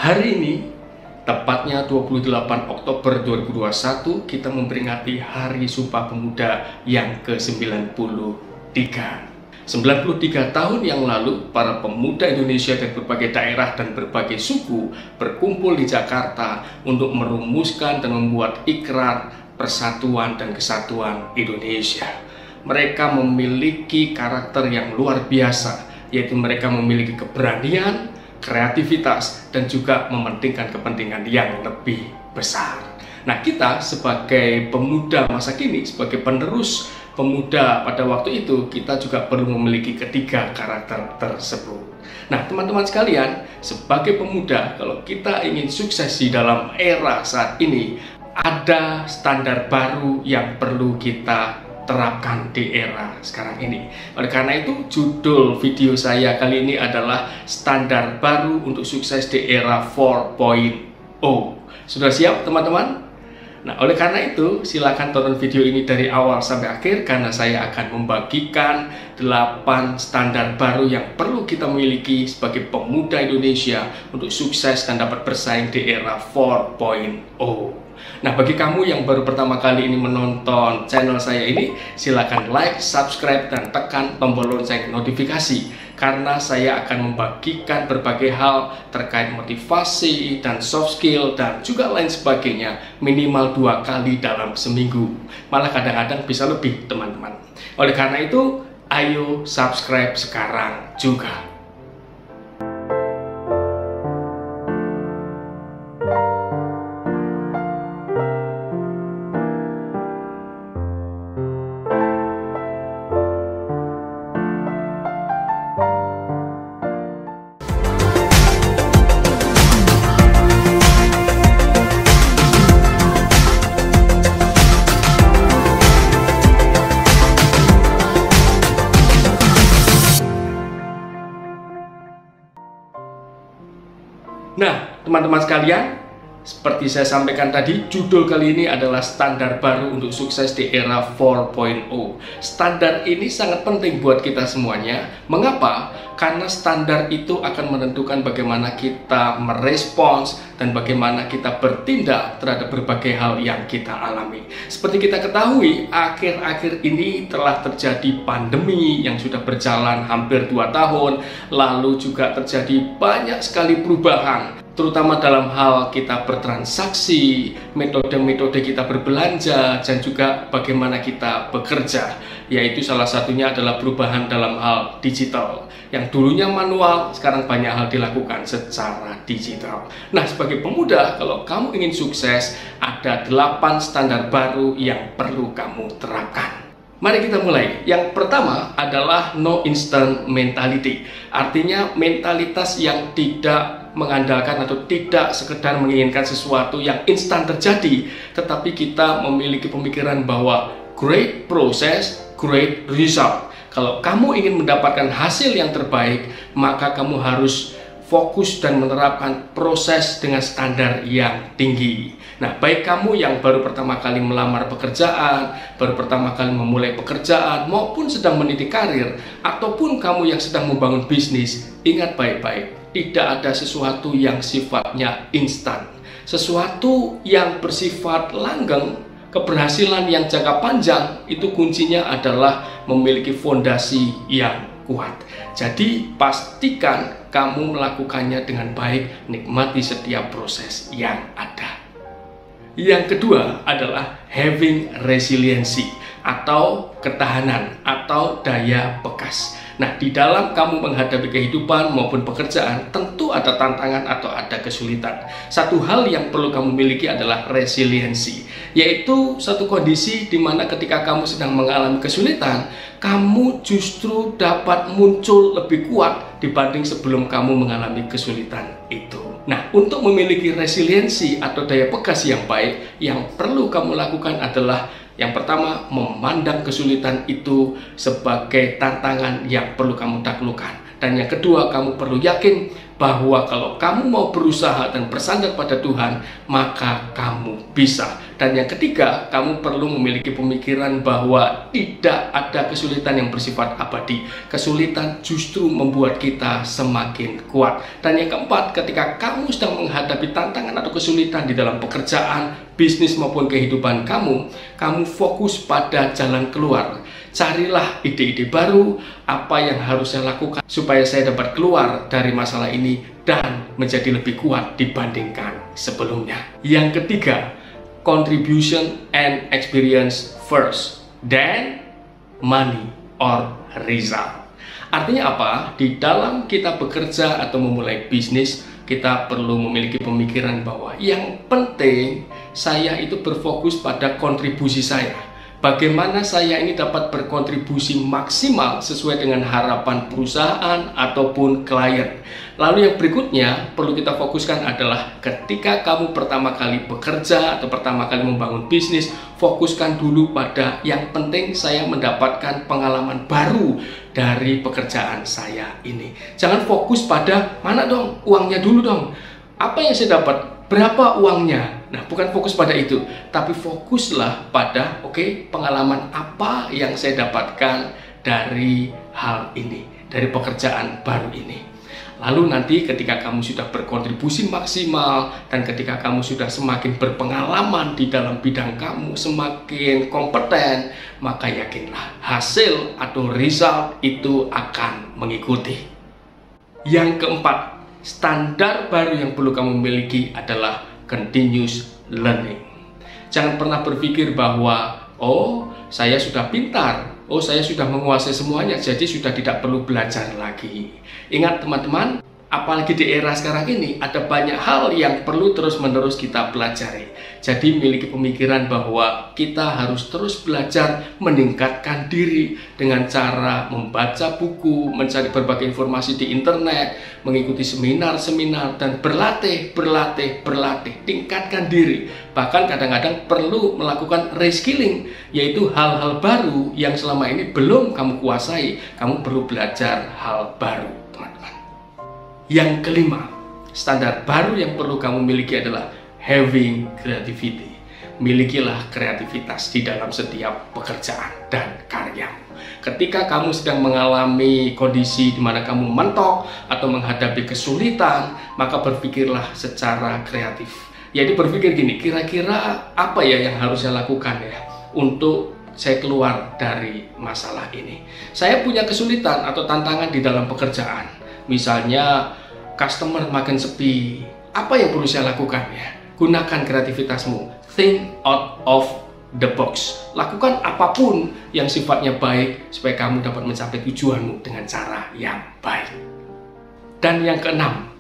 Hari ini, tepatnya 28 Oktober 2021, kita memperingati Hari Sumpah Pemuda yang ke-93. 93 tahun yang lalu, para pemuda Indonesia dari berbagai daerah dan berbagai suku berkumpul di Jakarta untuk merumuskan dan membuat ikrar persatuan dan kesatuan Indonesia. Mereka memiliki karakter yang luar biasa, yaitu mereka memiliki keberanian, kreativitas, dan juga mementingkan kepentingan yang lebih besar. Nah, kita sebagai pemuda masa kini, sebagai penerus pemuda pada waktu itu, kita juga perlu memiliki ketiga karakter tersebut. Nah, teman-teman sekalian, sebagai pemuda, kalau kita ingin sukses di dalam era saat ini, ada standar baru yang perlu kita terapkan di era sekarang ini. Oleh karena itu, judul video saya kali ini adalah standar baru untuk sukses di era 4.0. Sudah siap, teman-teman? Nah, oleh karena itu, silakan tonton video ini dari awal sampai akhir, karena saya akan membagikan 8 standar baru yang perlu kita miliki sebagai pemuda Indonesia untuk sukses dan dapat bersaing di era 4.0. Nah, bagi kamu yang baru pertama kali ini menonton channel saya ini, silakan like, subscribe, dan tekan tombol lonceng notifikasi, karena saya akan membagikan berbagai hal terkait motivasi dan soft skill dan juga lain sebagainya minimal 2 kali dalam seminggu. Malah kadang-kadang bisa lebih, teman-teman. Oleh karena itu, ayo subscribe sekarang juga. Nah, teman-teman sekalian, seperti saya sampaikan tadi, judul kali ini adalah standar baru untuk sukses di era 4.0. Standar ini sangat penting buat kita semuanya. Mengapa? Karena standar itu akan menentukan bagaimana kita merespons dan bagaimana kita bertindak terhadap berbagai hal yang kita alami. Seperti kita ketahui, akhir-akhir ini telah terjadi pandemi yang sudah berjalan hampir 2 tahun, lalu juga terjadi banyak sekali perubahan, terutama dalam hal kita bertransaksi, metode-metode kita berbelanja, dan juga bagaimana kita bekerja. Yaitu salah satunya adalah perubahan dalam hal digital. Yang dulunya manual, sekarang banyak hal dilakukan secara digital. Nah, sebagai pemuda, kalau kamu ingin sukses, ada 8 standar baru yang perlu kamu terapkan. Mari kita mulai. Yang pertama adalah no instant mentality. Artinya mentalitas yang tidak mengandalkan atau tidak sekedar menginginkan sesuatu yang instan terjadi, tetapi kita memiliki pemikiran bahwa great process, great result. Kalau kamu ingin mendapatkan hasil yang terbaik, maka kamu harus fokus dan menerapkan proses dengan standar yang tinggi. Nah, baik kamu yang baru pertama kali melamar pekerjaan, baru pertama kali memulai pekerjaan, maupun sedang meniti karir, ataupun kamu yang sedang membangun bisnis, ingat baik-baik, tidak ada sesuatu yang sifatnya instan. Sesuatu yang bersifat langgeng, keberhasilan yang jangka panjang, itu kuncinya adalah memiliki fondasi yang kuat. Jadi pastikan kamu melakukannya dengan baik, nikmati setiap proses yang ada. Yang kedua adalah having resiliency atau ketahanan atau daya bekas. Nah, di dalam kamu menghadapi kehidupan maupun pekerjaan, tentu ada tantangan atau ada kesulitan. Satu hal yang perlu kamu miliki adalah resiliensi, yaitu satu kondisi di mana ketika kamu sedang mengalami kesulitan, kamu justru dapat muncul lebih kuat dibanding sebelum kamu mengalami kesulitan itu. Nah, untuk memiliki resiliensi atau daya bekas yang baik, yang perlu kamu lakukan adalah yang pertama, memandang kesulitan itu sebagai tantangan yang perlu kamu taklukkan. Dan yang kedua, kamu perlu yakin bahwa kalau kamu mau berusaha dan bersandar pada Tuhan, maka kamu bisa. Dan yang ketiga, kamu perlu memiliki pemikiran bahwa tidak ada kesulitan yang bersifat abadi. Kesulitan justru membuat kita semakin kuat. Dan yang keempat, ketika kamu sedang menghadapi tantangan atau kesulitan di dalam pekerjaan, bisnis maupun kehidupan kamu, kamu fokus pada jalan keluar. Carilah ide-ide baru, apa yang harus saya lakukan supaya saya dapat keluar dari masalah ini dan menjadi lebih kuat dibandingkan sebelumnya. Yang ketiga, contribution and experience first, then money or result. Artinya apa? Di dalam kita bekerja atau memulai bisnis, kita perlu memiliki pemikiran bahwa yang penting saya itu berfokus pada kontribusi saya. Bagaimana saya ini dapat berkontribusi maksimal sesuai dengan harapan perusahaan ataupun klien. Lalu yang berikutnya perlu kita fokuskan adalah ketika kamu pertama kali bekerja atau pertama kali membangun bisnis, fokuskan dulu pada yang penting saya mendapatkan pengalaman baru dari pekerjaan saya ini. Jangan fokus pada mana dong uangnya dulu dong. Apa yang saya dapat? Berapa uangnya? Nah, bukan fokus pada itu, tapi fokuslah pada pengalaman apa yang saya dapatkan dari hal ini, dari pekerjaan baru ini. Lalu nanti ketika kamu sudah berkontribusi maksimal dan ketika kamu sudah semakin berpengalaman di dalam bidang kamu, semakin kompeten, maka yakinlah hasil atau result itu akan mengikuti. Yang keempat, standar baru yang perlu kamu miliki adalah continuous learning. Jangan pernah berpikir bahwa saya sudah pintar, saya sudah menguasai semuanya, jadi sudah tidak perlu belajar lagi. Ingat teman-teman, apalagi di era sekarang ini ada banyak hal yang perlu terus-menerus kita pelajari. Jadi miliki pemikiran bahwa kita harus terus belajar, meningkatkan diri dengan cara membaca buku, mencari berbagai informasi di internet, mengikuti seminar-seminar, dan berlatih. Tingkatkan diri. Bahkan kadang-kadang perlu melakukan reskilling, yaitu hal-hal baru yang selama ini belum kamu kuasai. Kamu perlu belajar hal baru, teman-teman. Yang kelima, standar baru yang perlu kamu miliki adalah having creativity. Milikilah kreativitas di dalam setiap pekerjaan dan karyamu. Ketika kamu sedang mengalami kondisi di mana kamu mentok atau menghadapi kesulitan, maka berpikirlah secara kreatif. Yaitu berpikir gini, kira-kira apa ya yang harus saya lakukan ya untuk saya keluar dari masalah ini. Saya punya kesulitan atau tantangan di dalam pekerjaan. Misalnya customer makin sepi. Apa yang perlu saya lakukan ya? Gunakan kreativitasmu, think out of the box. Lakukan apapun yang sifatnya baik supaya kamu dapat mencapai tujuanmu dengan cara yang baik. Dan yang keenam,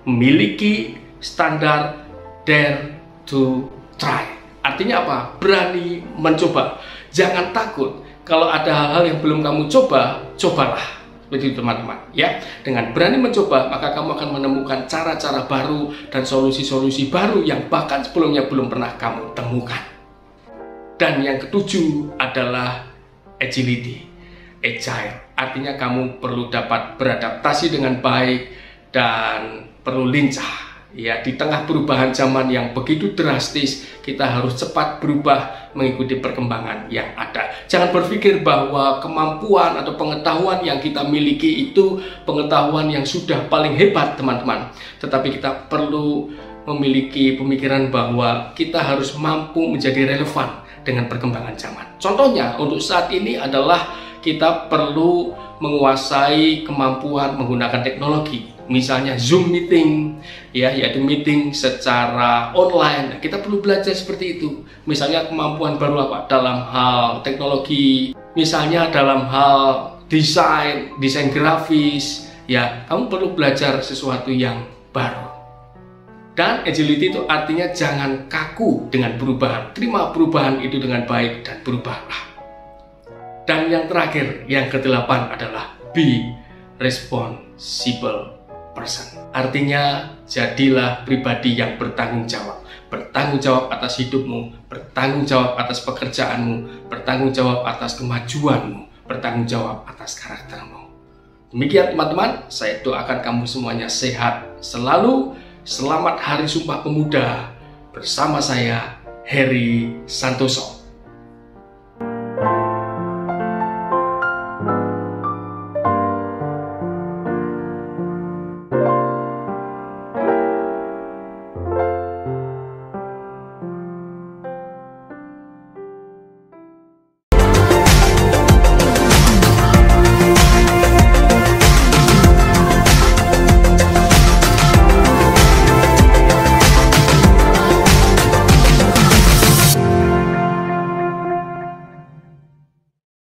memiliki standar dare to try. Artinya apa? Berani mencoba. Jangan takut. Kalau ada hal-hal yang belum kamu coba, cobalah. Begitu teman-teman ya. Dengan berani mencoba, maka kamu akan menemukan cara-cara baru dan solusi-solusi baru yang bahkan sebelumnya belum pernah kamu temukan. Dan yang ketujuh adalah agility. Agile, artinya kamu perlu dapat beradaptasi dengan baik dan perlu lincah. Ya, di tengah perubahan zaman yang begitu drastis, kita harus cepat berubah mengikuti perkembangan yang ada. Jangan berpikir bahwa kemampuan atau pengetahuan yang kita miliki itu pengetahuan yang sudah paling hebat, teman-teman. Tetapi kita perlu memiliki pemikiran bahwa kita harus mampu menjadi relevan dengan perkembangan zaman. Contohnya, untuk saat ini adalah kita perlu menguasai kemampuan menggunakan teknologi. Misalnya Zoom meeting, ya, yaitu meeting secara online. Nah, kita perlu belajar seperti itu. Misalnya kemampuan baru apa dalam hal teknologi, misalnya dalam hal desain grafis, ya, kamu perlu belajar sesuatu yang baru. Dan agility itu artinya jangan kaku dengan perubahan. Terima perubahan itu dengan baik dan berubahlah. Dan yang terakhir, yang ke-8 adalah be responsible person. Artinya, jadilah pribadi yang bertanggung jawab. Bertanggung jawab atas hidupmu, bertanggung jawab atas pekerjaanmu, bertanggung jawab atas kemajuanmu, bertanggung jawab atas karaktermu. Demikian teman-teman, saya doakan kamu semuanya sehat selalu. Selamat Hari Sumpah Pemuda bersama saya, Heri Santoso.